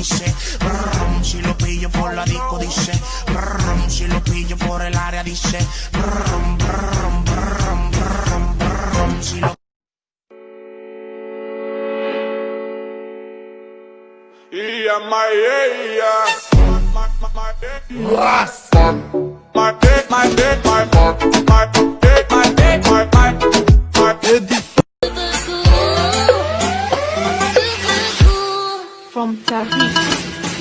dice, brum, si lo pillo por la disco dice, brum, si lo pillo por el área dice, brum, brum, brum, brum, brum, si lo... Yeah, my dick, my dick, my dick, my dick, my dick, my dick. From Paris.